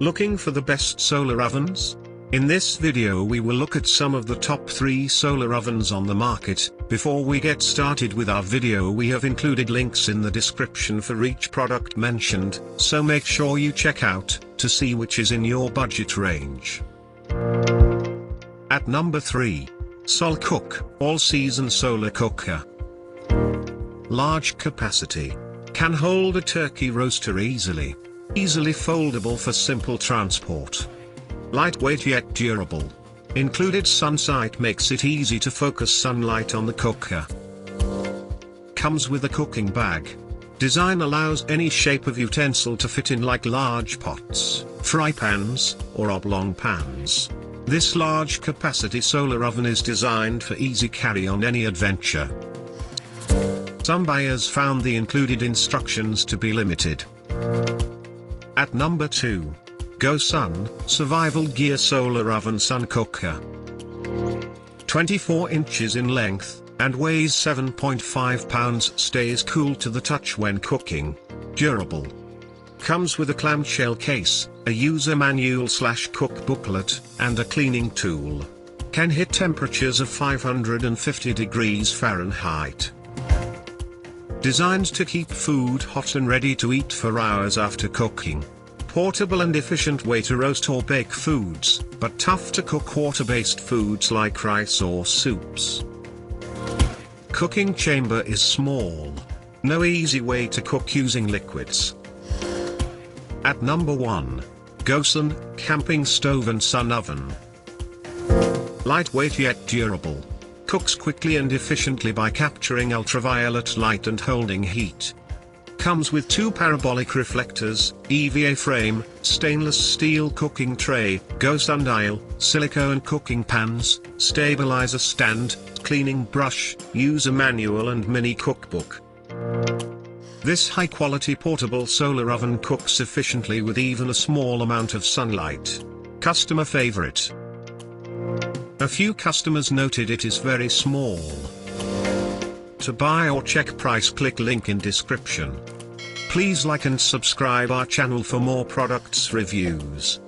Looking for the best solar ovens? In this video we will look at some of the top 3 solar ovens on the market. Before we get started with our video, we have included links in the description for each product mentioned, so make sure you check out, to see which is in your budget range. At number 3. SolCook, all-season solar cooker. Large capacity. Can hold a turkey roaster easily. Easily foldable for simple transport. Lightweight yet durable. Included sun sight makes it easy to focus sunlight on the cooker. Comes with a cooking bag. Design allows any shape of utensil to fit in, like large pots, fry pans, or oblong pans. This large capacity solar oven is designed for easy carry on any adventure. Some buyers found the included instructions to be limited. At number 2. GoSun, Survival Gear Solar Oven Sun Cooker. 24 inches in length, and weighs 7.5 pounds. Stays cool to the touch when cooking. Durable. Comes with a clamshell case, a user manual/cook booklet, and a cleaning tool. Can hit temperatures of 550 degrees Fahrenheit. Designed to keep food hot and ready to eat for hours after cooking. Portable and efficient way to roast or bake foods, but tough to cook water-based foods like rice or soups. Cooking chamber is small. No easy way to cook using liquids. At number 1. GoSun, Camping Stove and Sun Oven. Lightweight yet durable. Cooks quickly and efficiently by capturing ultraviolet light and holding heat. Comes with 2 parabolic reflectors, EVA frame, stainless steel cooking tray, GoSun dial, silicone cooking pans, stabilizer stand, cleaning brush, user manual and mini cookbook. This high-quality portable solar oven cooks efficiently with even a small amount of sunlight. Customer favorite. A few customers noted it is very small. To buy or check price, click link in description. Please like and subscribe our channel for more products reviews.